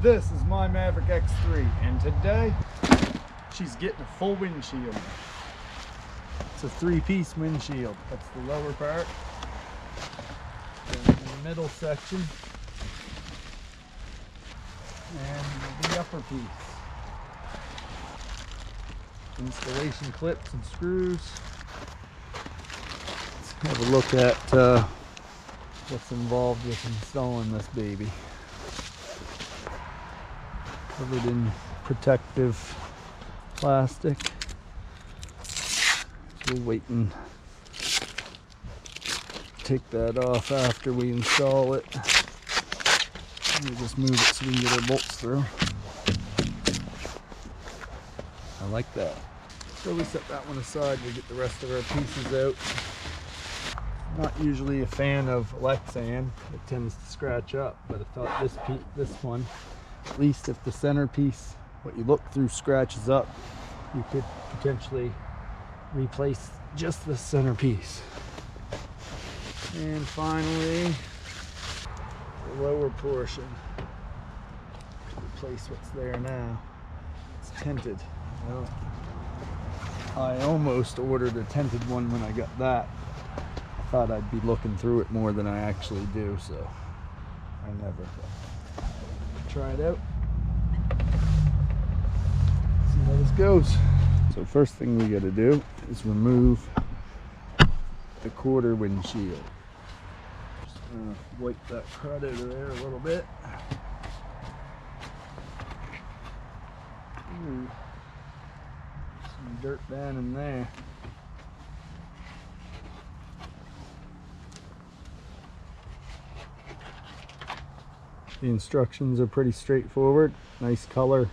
This is my Maverick X3, and today she's getting a full windshield. It's a three-piece windshield. That's the lower part, then the middle section, and the upper piece. Installation clips and screws. Let's have a look at what's involved with installing this baby. Covered in protective plastic. We'll wait and take that off after we install it. We'll just move it so we can get our bolts through. I like that. So we set that one aside, we get the rest of our pieces out. Not usually a fan of Lexan, it tends to scratch up, but I thought this one, at least if the centerpiece, what you look through, scratches up, you could potentially replace just the centerpiece. And finally, the lower portion. Replace what's there now. It's tinted. Well, I almost ordered a tinted one when I got that. I thought I'd be looking through it more than I actually do, so I never. Try it out. See how this goes. So first thing we got to do is remove the quarter windshield. Just gonna wipe that crud out of there a little bit. Ooh, some dirt down in there. The instructions are pretty straightforward. Nice color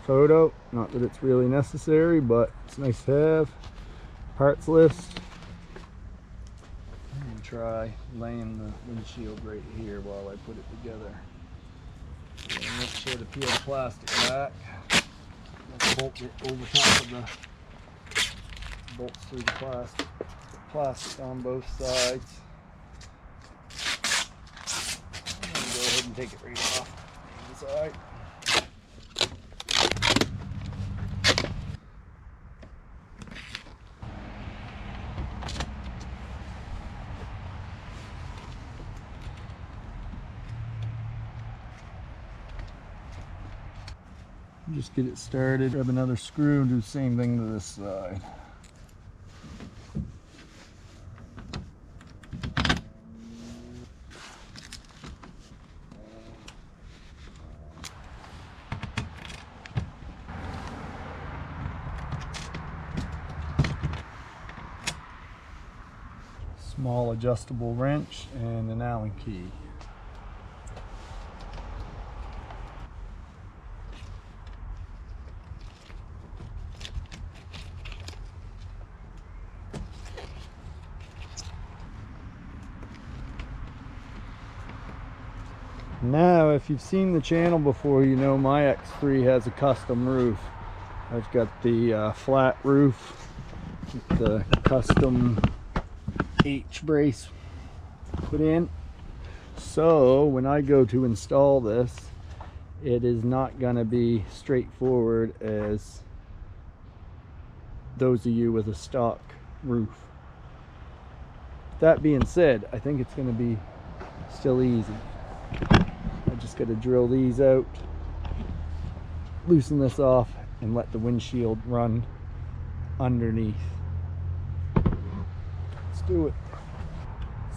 photo. Not that it's really necessary, but it's nice to have. Parts list. I'm gonna try laying the windshield right here while I put it together. So make sure to peel the plastic back. Let's bolt it over top of the bolts through the plastic. Plastic on both sides. And take it right off the inside. Just get it started. Grab another screw and do the same thing to this side. Small adjustable wrench and an Allen key. Now, if you've seen the channel before, you know my X3 has a custom roof. I've got the flat roof with the custom H-brace put in. So when I go to install this, it is not going to be straightforward as those of you with a stock roof. That being said, I think it's going to be still easy. I just got to drill these out, loosen this off, and let the windshield run underneath. Let's do it.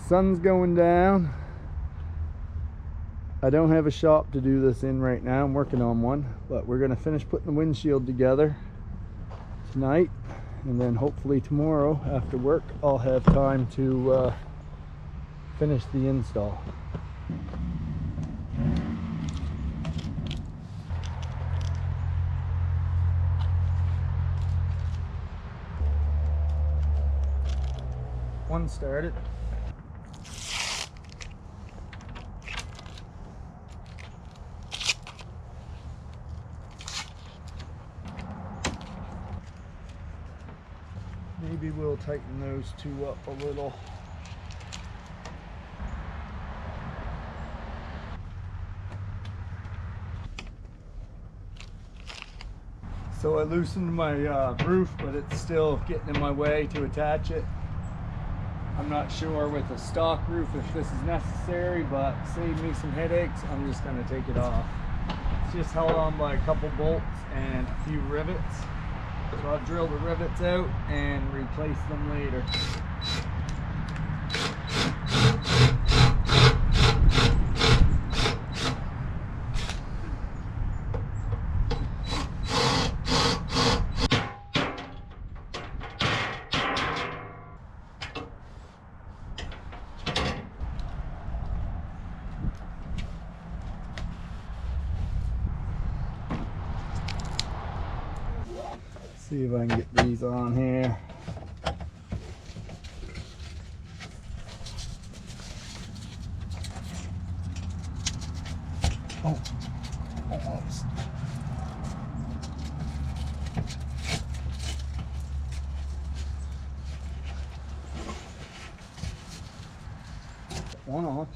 Sun's going down. I don't have a shop to do this in right now. I'm working on one, but we're going to finish putting the windshield together tonight, and then hopefully tomorrow after work I'll have time to finish the install. One started. Maybe we'll tighten those two up a little. So I loosened my roof, but it's still getting in my way to attach it. I'm not sure with a stock roof if this is necessary, but save me some headaches, I'm just going to take it off. It's just held on by a couple bolts and a few rivets. So I'll drill the rivets out and replace them later. See if I can get these on here. Oh, almost. One on.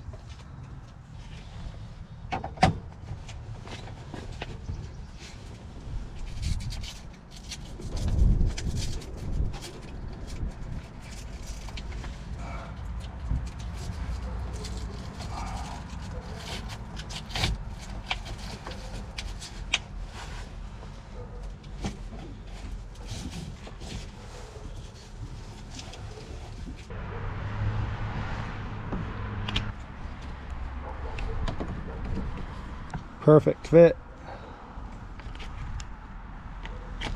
Perfect fit. I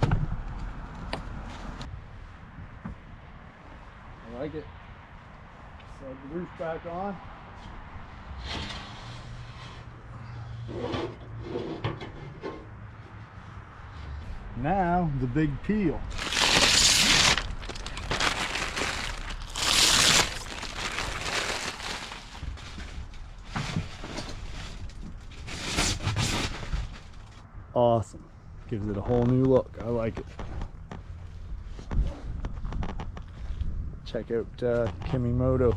like it. Slide the roof back on. Now the big peel. Awesome. Gives it a whole new look. I like it. Check out Kemimoto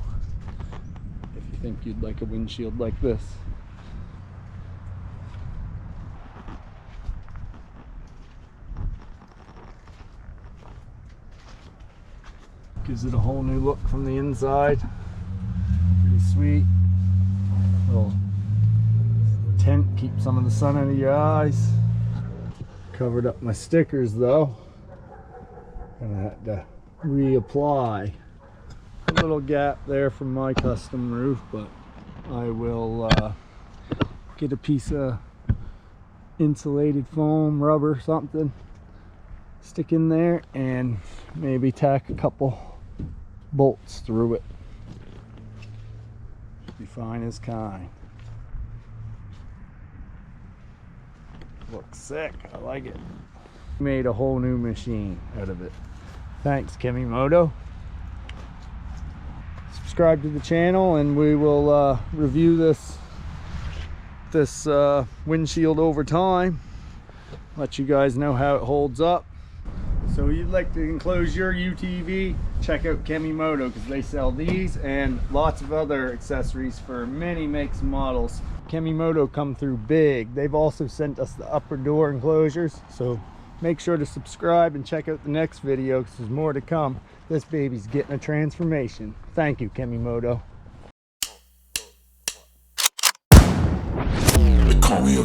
if you think you'd like a windshield like this. Gives it a whole new look from the inside. Pretty sweet. Little tent, keep some of the sun out of your eyes. Covered up my stickers though. Gonna have to reapply a little gap there from my custom roof, but I will get a piece of insulated foam, rubber, something, stick in there and maybe tack a couple bolts through it. Should be fine as kind. Looks sick. I like it. Made a whole new machine out of it. Thanks, Kemimoto. Subscribe to the channel and we will review this windshield over time. Let you guys know how it holds up. So you'd like to enclose your UTV, check out Kemimoto because they sell these and lots of other accessories for many makes and models. Kemimoto come through big. They've also sent us the upper door enclosures, so make sure to subscribe and check out the next video because there's more to come. This baby's getting a transformation. Thank you, Kemimoto. They call me a